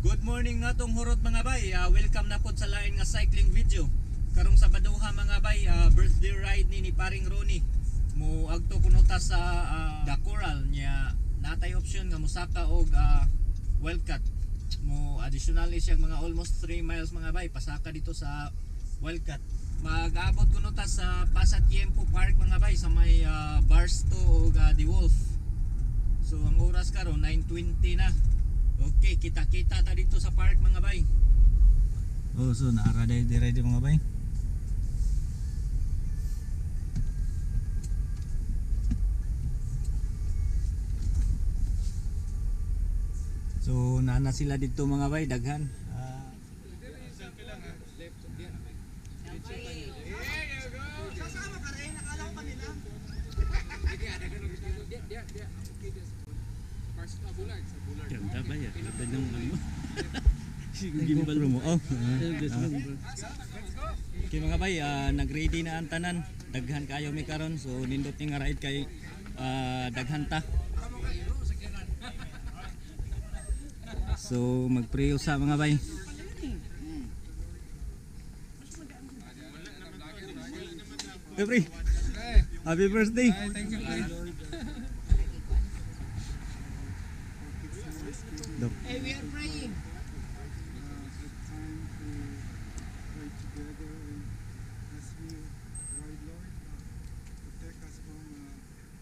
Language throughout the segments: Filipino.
Good morning nga tong hurot mga bay. Welcome na pod sa lain nga cycling video. Karong Sabadoha mga bay, birthday ride ni paring Ronnie. Mo agto kuno ta sa The Coral nya natay option nga mosaka og Wildcat. Mo additionally siya mga almost 3 miles mga bay pasaka dito sa Wildcat. Mag-abot kuno ta sa Pasatiempo Park mga bay sa may Barstow og The Wolf. So ang oras karon 9:20 na. Okay, kita-kita ta dito sa park mga bay. Oh, so naara ready mga bay. So nana sila dito mga bay, daghan. Ganda ba yan? Ganda ng ano? Gimbal mo. Oh. Okay mga bay, nag-ready na ang tanan. Daghan kayo mi karon, so nindot ni nga ride kay daghan ta. So magpriyo sa mga bay. Every happy birthday. Thank you. Hey, we are praying. It's time to pray together and as we ride, Lord, protect us from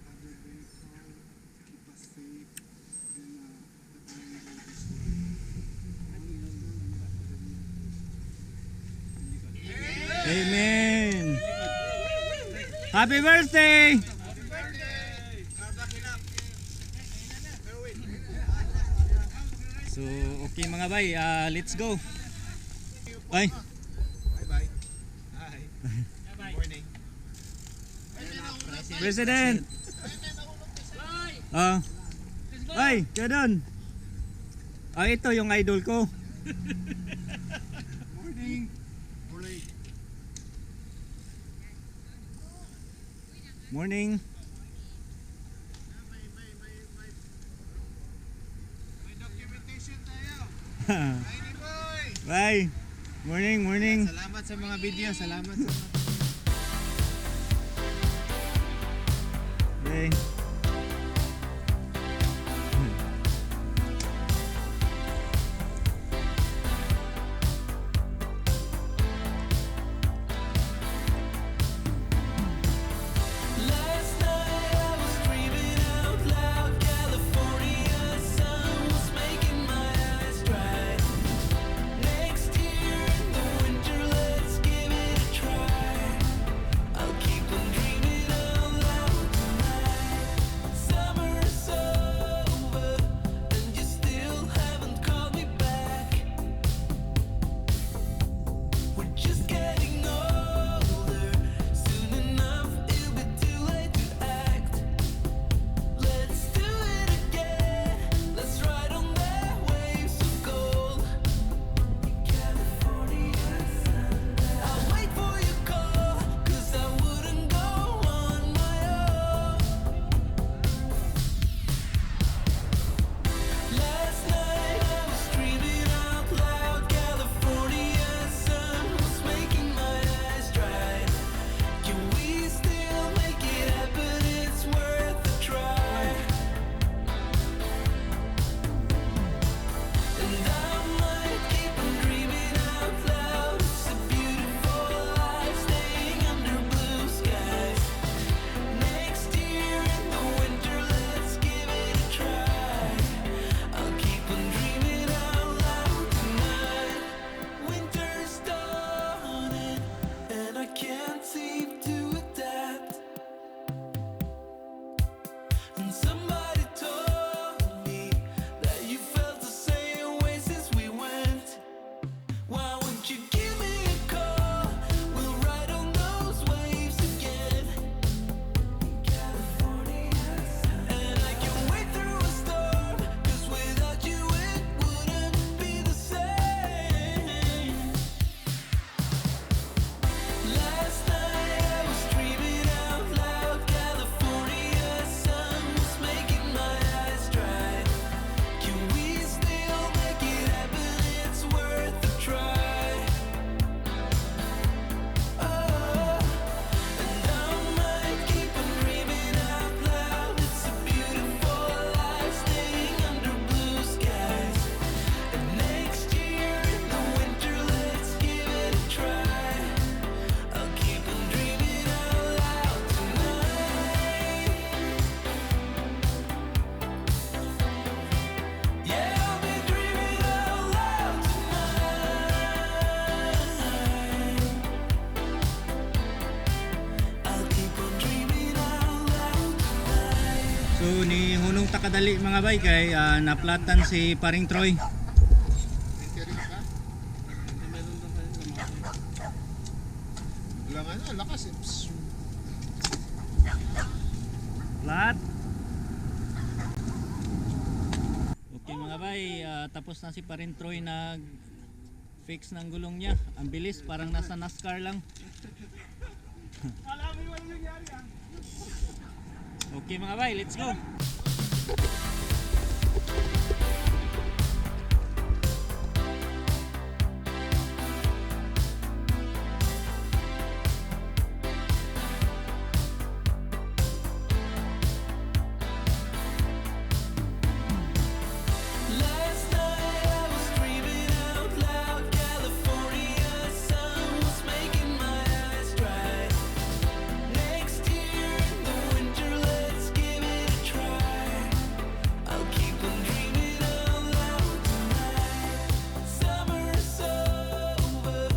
other vehicle, keep us safe in the time of this world. Amen. Happy birthday. So okay mga bay, let's go. Ay. Bye-bye. Hi. Good morning. President. Ay, kadon. Ito yung idol ko. Morning. Morning. May documentation tayo. Tiny boy. Bye. Morning. Salamat sa mga video. Salamat sa mga Bye. Last night I was dreaming out loud. California sun was making my eyes dry. Next year in the winter, let's give it a try. I'll keep on dreaming out loud tonight. kadali mga bay kay naplatan si paring Troy. Wala nga na, lakas eh. Flat. Okay mga bay, tapos na si paring Troy nag fix ng gulong niya. Ang bilis, parang nasa NASCAR lang. Okay mga bay, let's go. Last night I was dreaming out loud. California sun was making my eyes dry. Next year in the winter, let's give it a try. I'll keep on dreaming out loud tonight. Summer's over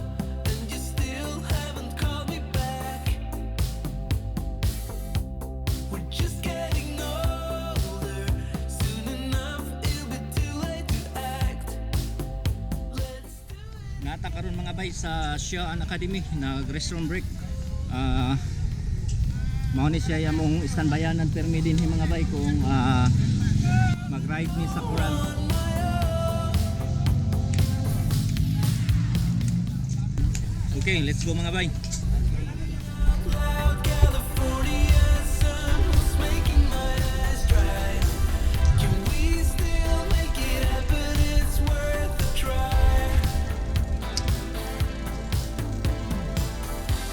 and you still haven't called me back. We're just getting older. Soon enough it'll be too late to act. Let's do it. Nata karon mga bay sa Xi'an Academy nag restroom break. Mao ni siya mong standbayanan permi din mga bay kung mag-ride ni sa Coral. Okay, let's go mga bay. Loud California sun was making my eyes dry. Can we still make it happen? It's worth a try.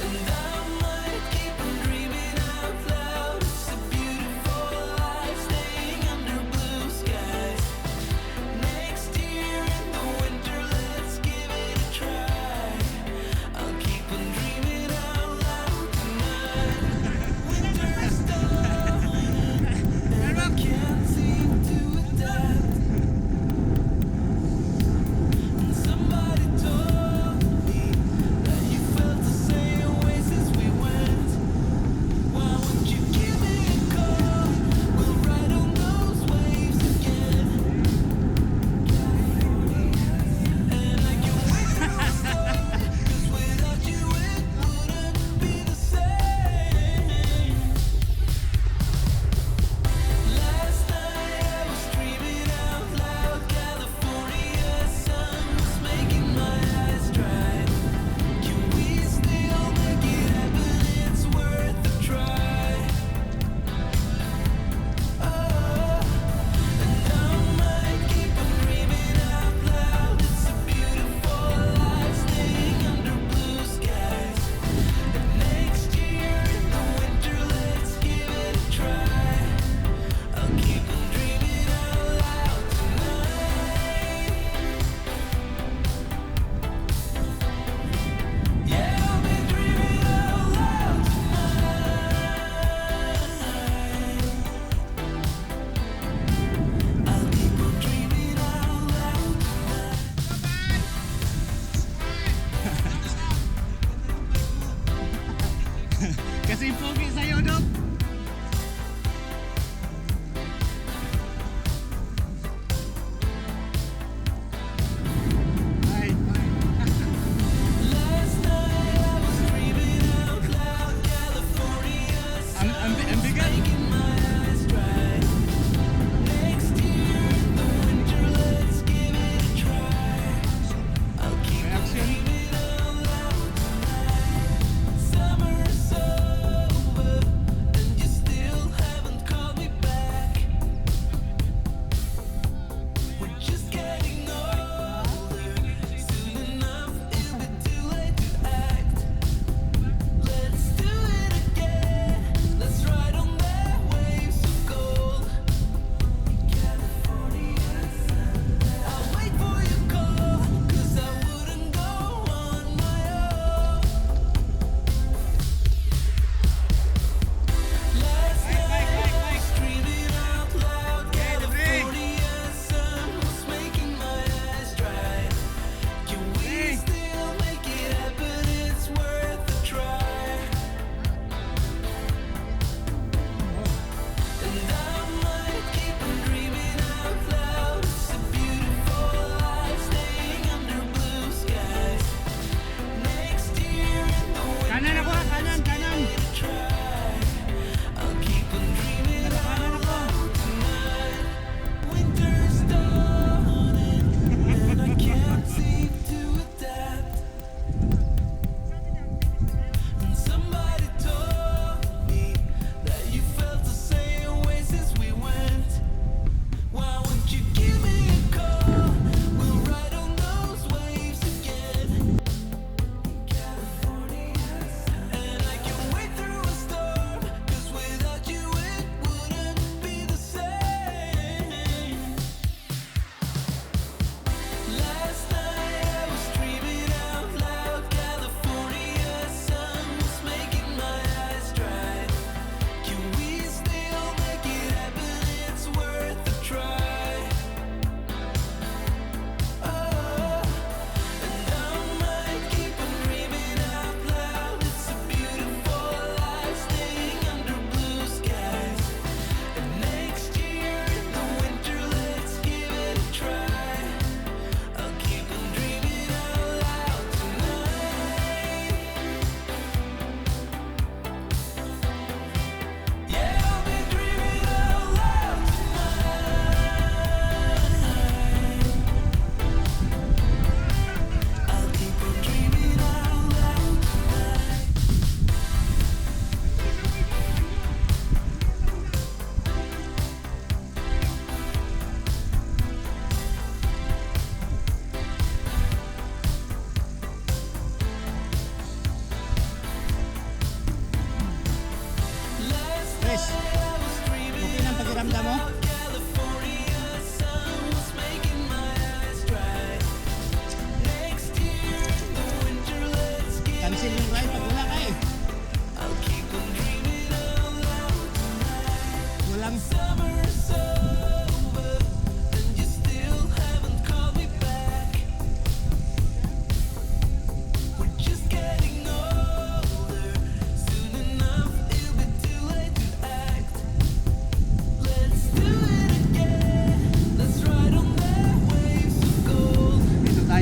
And I might keep on dreaming out loud. It's a beautiful life, staying under blue skies. Next year in the winter, let's give it a try. I'll keep on dreaming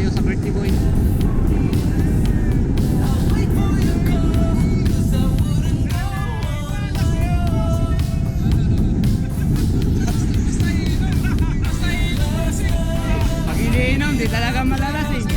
nyo sa birthday boy. Pag iniinom, di talaga malalasing.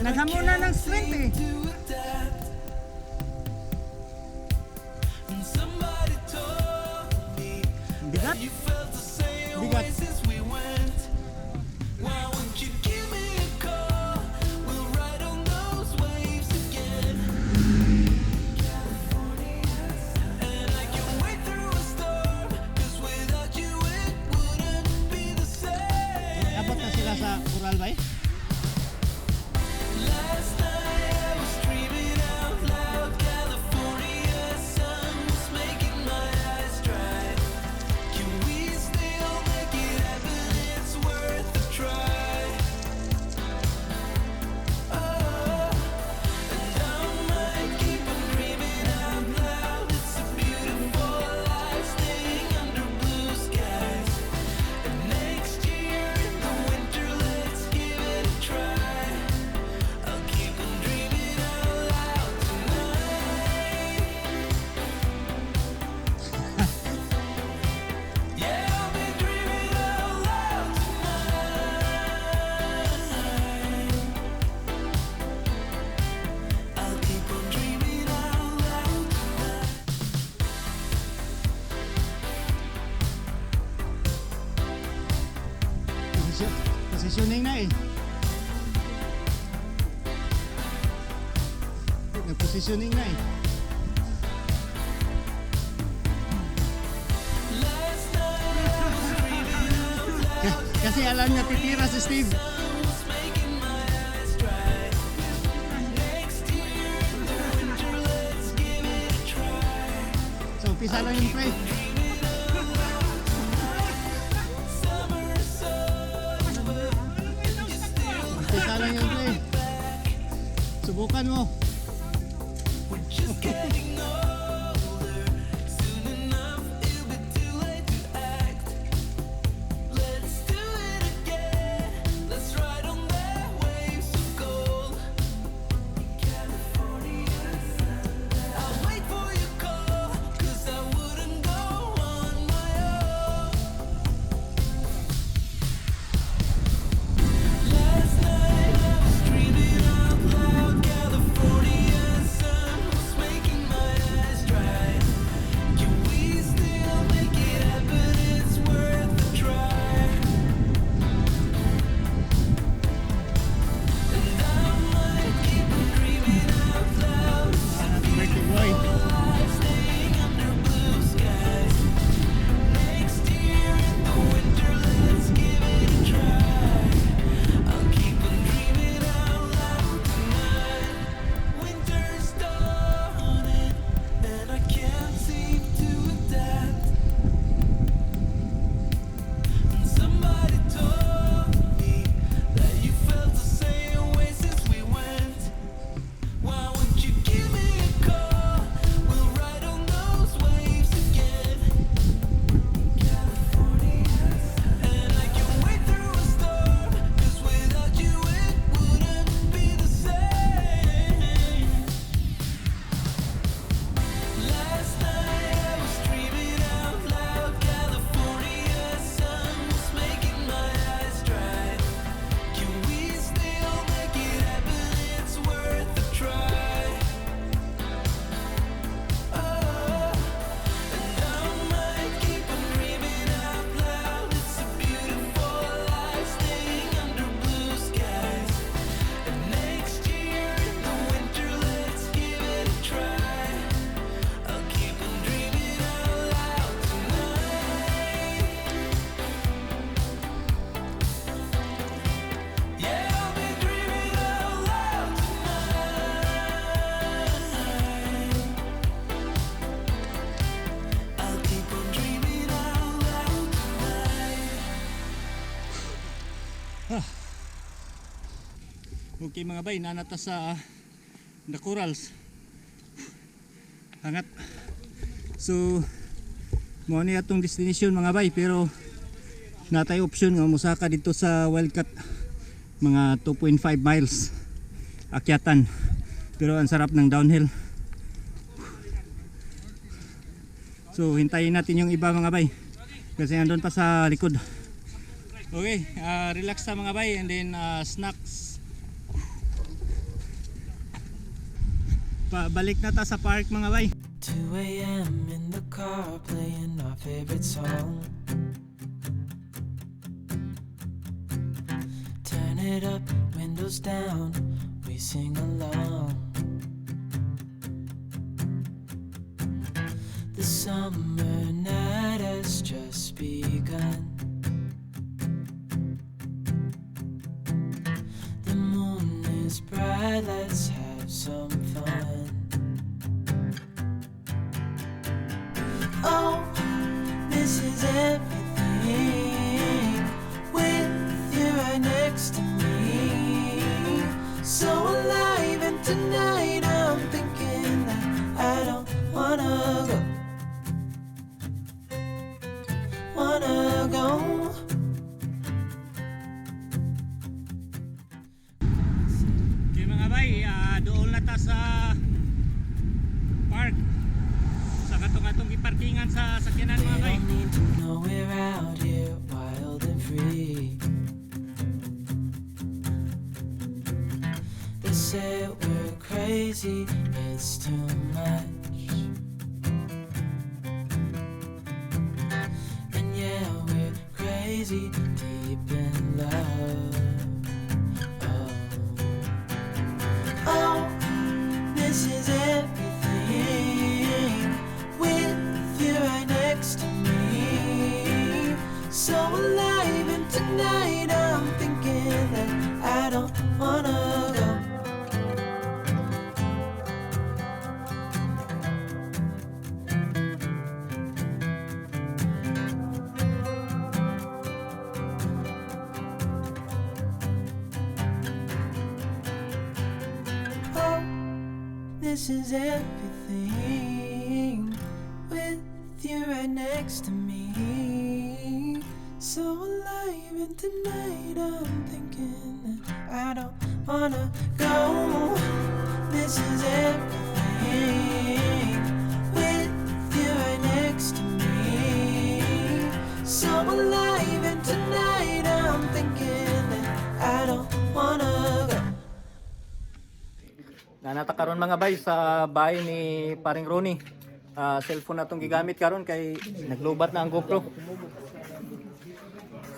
Naghamuna ng strength eh. Bigat. Bigat. Abot na sila sa Coral Bay? Positioning na eh. Nag-positioning na eh. Kasi alam niya titira si Steve. So, umpisa lang yung play. Umpisa lang yung play. Subukan mo. Okay mga bay, nanata sa the corals. Hangat. So mo ni atong destination mga bay, pero natay option nga musaka dito sa Wildcat mga 2.5 miles akyatan, pero ang sarap ng downhill. So hintayin natin yung iba mga bay kasi andun pa sa likod. Okay, relax sa mga bay, and then snacks. Pabalik na ta sa park mga bay. 2 a.m. in the car playing our favorite song. Turn it up, windows down, we sing along. The summer night has just begun. The moon is bright, let's have some fun. Oh, this is everything with you right next to me. So alive, and tonight I'm thinking that I don't wanna go. Okay mga bay, doon na ta sa park. Sa katong-atong iparkingan sa sakyanan mga They bay. don't need to know we're out here wild and free. They say we're crazy, it's too much. And yeah, we're crazy, deep in love. Oh, this is everything with you right next to me. So alive, and tonight I'm thinking that I don't wanna go. Oh, this is everything with you right next to me. So alive, and tonight I'm thinking that I don't wanna go. This is everything with you right next to me. So alive, and tonight I'm thinking that I don't wanna go. Nanata karon mga bay sa bahay ni Paring Ronnie. Cellphone na itong gigamit karon kay naglubat na ang GoPro.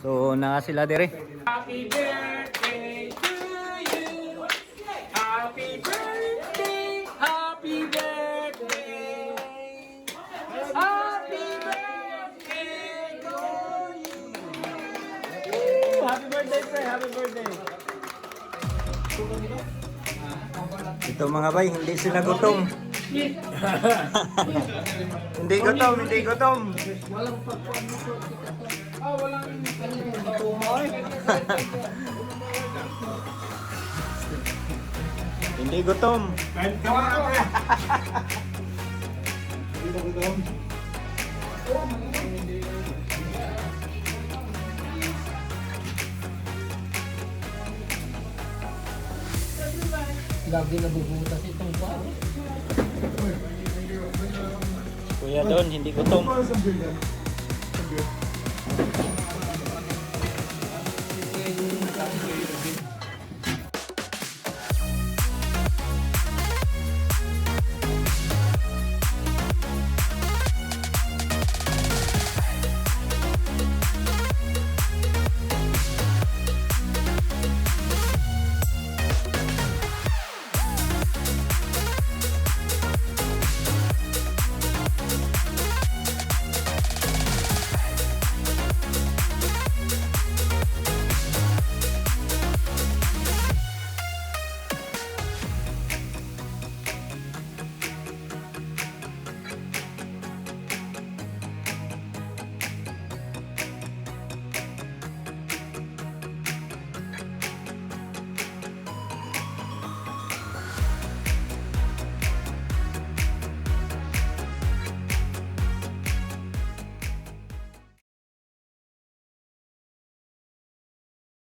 So na sila dire. Happy birthday to you. Happy birthday. Happy birthday. Happy birthday to you. Happy birthday, friend. Happy birthday. Ito mga bay, hindi sila gutom. Hindi gutom, hindi gutom. Hindi gutom. Lagi nabubutas itong pa. Kuya Don, hindi gutom.